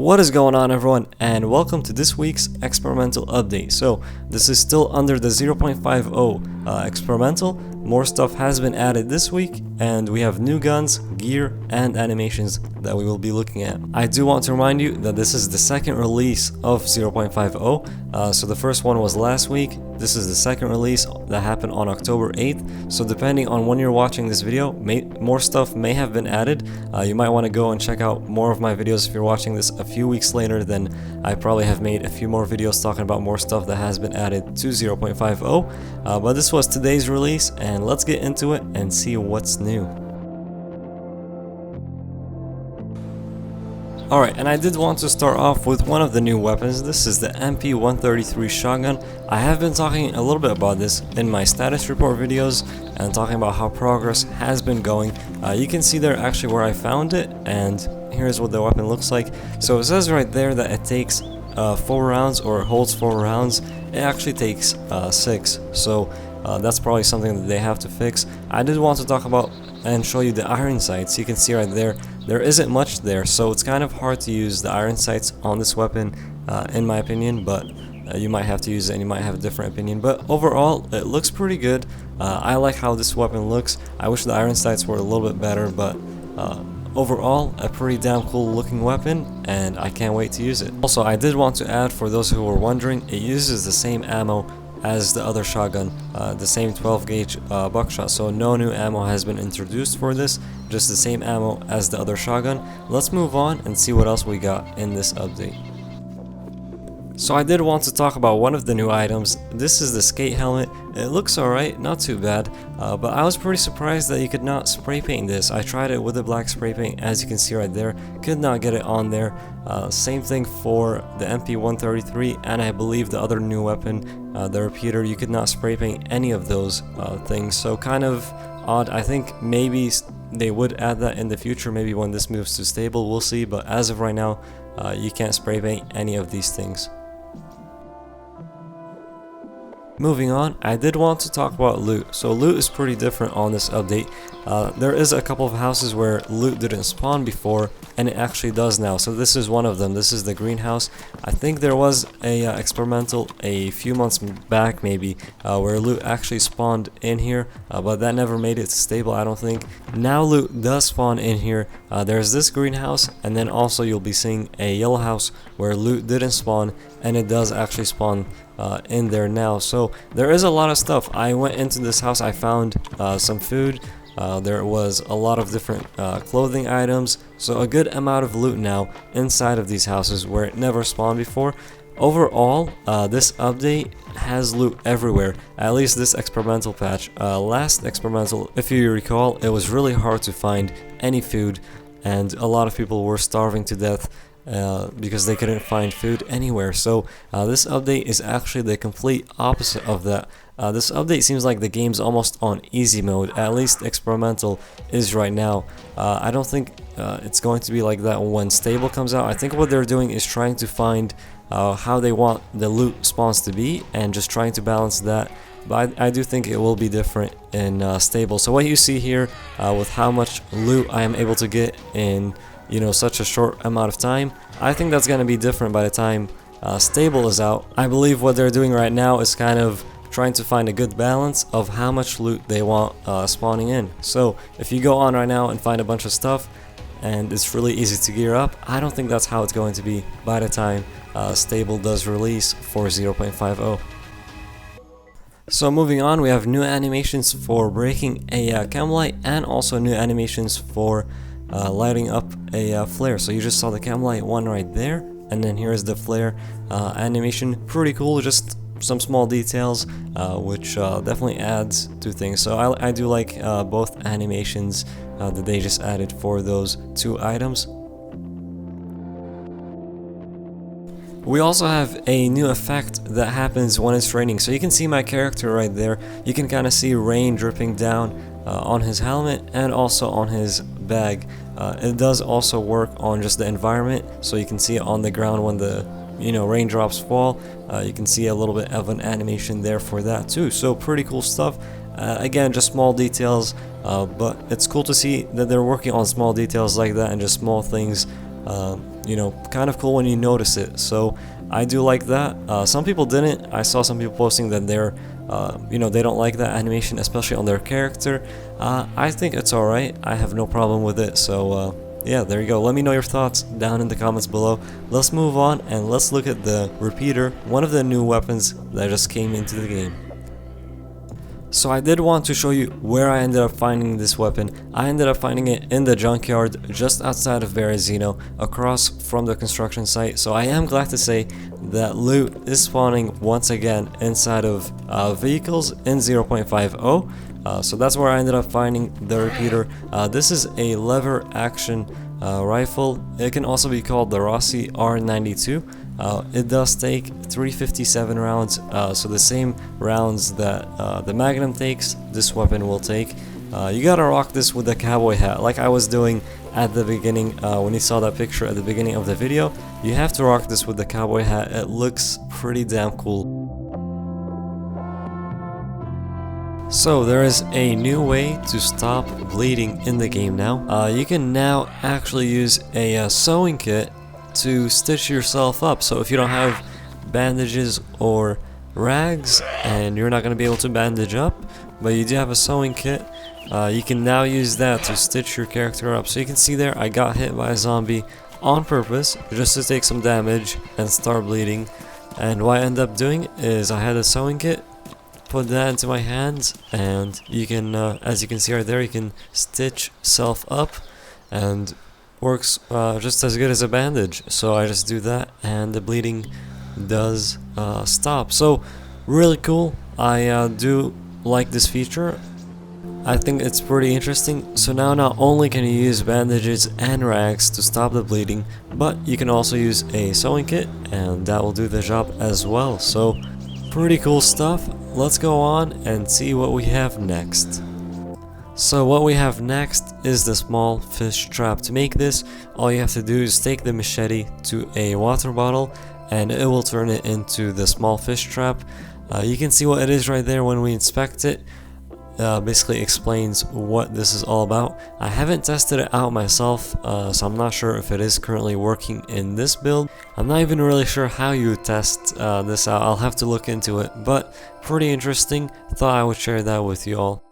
What is going on, everyone, and welcome to this week's experimental update. So this is still under the 0.50 experimental. More stuff has been added this week, and we have new guns, gear, and animations that we will be looking at. I do want to remind you that this is the second release of 0.50. So the first one was last week. This is the second release that happened on October 8th. So depending on when you're watching this video, more stuff may have been added. You might want to go and check out more of my videos. If you're watching this a few weeks later, then I probably have made a few more videos talking about more stuff that has been added to 0.50. But this was today's release, and let's get into it and see what's new. Alright, and I did want to start off with one of the new weapons. This is the MP133 shotgun. I have been talking a little bit about this in my status report videos and talking about how progress has been going. You can see there actually where I found it, and here's what the weapon looks like. So it says right there that it takes 4 rounds, or holds 4 rounds. It actually takes 6, so that's probably something that they have to fix. I did want to talk about and show you the iron sights. You can see right there, there isn't much there, so it's kind of hard to use the iron sights on this weapon, in my opinion, but you might have to use it and you might have a different opinion. But overall, it looks pretty good. I like how this weapon looks. I wish the iron sights were a little bit better, but overall, a pretty damn cool looking weapon, and I can't wait to use it. Also, I did want to add, for those who were wondering, it uses the same ammo as the other shotgun, the same 12 gauge buckshot, so no new ammo has been introduced for this, just the same ammo as the other shotgun. Let's move on and see what else we got in this update. So I did want to talk about one of the new items. This is the skate helmet. It looks alright, not too bad, but I was pretty surprised that you could not spray paint this. I tried it with the black spray paint, as you can see right there, could not get it on there. Same thing for the MP133, and I believe the other new weapon, the repeater, you could not spray paint any of those things, so kind of odd. I think maybe they would add that in the future, maybe when this moves to stable, we'll see, but as of right now, you can't spray paint any of these things. Moving on, I did want to talk about loot. So loot is pretty different on this update. There is a couple of houses where loot didn't spawn before, and it actually does now. So this is one of them. This is the greenhouse. I think there was a experimental a few months back maybe, where loot actually spawned in here, but that never made it stable, I don't think. Now loot does spawn in here. There's this greenhouse, and then also you'll be seeing a yellow house where loot didn't spawn, and it does actually spawn in there now. So there is a lot of stuff. I went into this house, I found some food. There was a lot of different clothing items, so a good amount of loot now inside of these houses where it never spawned before. Overall, this update has loot everywhere, at least this experimental patch. Last experimental, if you recall, it was really hard to find any food, and a lot of people were starving to death because they couldn't find food anywhere. So this update is actually the complete opposite of that. This update seems like the game's almost on easy mode, at least experimental is right now. I don't think it's going to be like that when stable comes out. I think what they're doing is trying to find how they want the loot spawns to be, and just trying to balance that. But I do think it will be different in stable. So what you see here with how much loot I am able to get in such a short amount of time, I think that's going to be different by the time stable is out. I believe what they're doing right now is kind of trying to find a good balance of how much loot they want spawning in. So if you go on right now and find a bunch of stuff and it's really easy to gear up, I don't think that's how it's going to be by the time stable does release for 0.50. So moving on, we have new animations for breaking a Chemlight, and also new animations for lighting up a flare. So you just saw the Chemlight one right there, and then here's the flare animation. Pretty cool, just some small details, which definitely adds to things. So I do like both animations that they just added for those two items. We also have a new effect that happens when it's raining. So you can see my character right there. You can kind of see rain dripping down on his helmet and also on his bag. It does also work on just the environment, so you can see it on the ground when the raindrops fall. You can see a little bit of an animation there for that too. So pretty cool stuff. Again, just small details, but it's cool to see that they're working on small details like that and just small things you know, kind of cool when you notice it. So I do like that. Some people didn't. I saw some people posting that they're you know, they don't like that animation, especially on their character. I think it's alright. I have no problem with it. So yeah, there you go. Let me know your thoughts down in the comments below. Let's move on and let's look at the repeater, one of the new weapons that just came into the game. So I did want to show you where I ended up finding this weapon. I ended up finding it in the junkyard just outside of Berezino, across from the construction site. So I am glad to say that loot is spawning once again inside of vehicles in 0.50. So that's where I ended up finding the repeater. This is a lever action rifle. It can also be called the Rossi R92. It does take 357 rounds, so the same rounds that the Magnum takes, this weapon will take. You gotta rock this with the cowboy hat, like I was doing at the beginning. When you saw that picture at the beginning of the video, you have to rock this with the cowboy hat. It looks pretty damn cool. So there is a new way to stop bleeding in the game now. You can now actually use a sewing kit to stitch yourself up. So if you don't have bandages or rags and you're not going to be able to bandage up, but you do have a sewing kit, you can now use that to stitch your character up. So you can see there, I got hit by a zombie on purpose just to take some damage and start bleeding. And what I ended up doing is I had a sewing kit, put that into my hands, and you can, as you can see right there, you can stitch self up, and works just as good as a bandage. So I just do that and the bleeding does stop. So really cool. I do like this feature. I think it's pretty interesting. So now not only can you use bandages and rags to stop the bleeding, but you can also use a sewing kit and that will do the job as well. So pretty cool stuff. Let's go on and see what we have next. So what we have next is the small fish trap. To make this, all you have to do is take the machete to a water bottle and it will turn it into the small fish trap. You can see what it is right there when we inspect it. Basically explains what this is all about. I haven't tested it out myself, so I'm not sure if it is currently working in this build. I'm not even really sure how you test this out. I'll have to look into it, but pretty interesting. Thought I would share that with you all.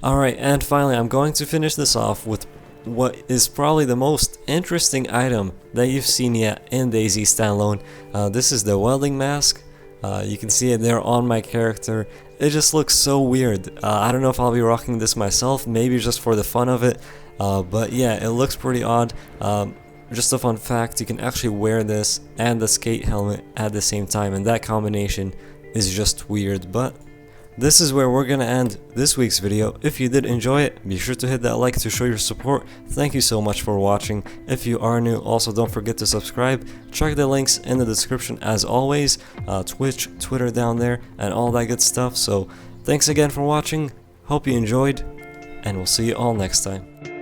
Alright, and finally I'm going to finish this off with what is probably the most interesting item that you've seen yet in DayZ Standalone. This is the Welding Mask. You can see it there on my character. It just looks so weird. I don't know if I'll be rocking this myself, maybe just for the fun of it. But yeah, it looks pretty odd. Just a fun fact, you can actually wear this and the skate helmet at the same time, and that combination is just weird. But this is where we're gonna end this week's video. If you did enjoy it, be sure to hit that like to show your support. Thank you so much for watching. If you are new, also don't forget to subscribe. Check the links in the description as always, Twitch, Twitter down there, and all that good stuff. So thanks again for watching, hope you enjoyed, and we'll see you all next time.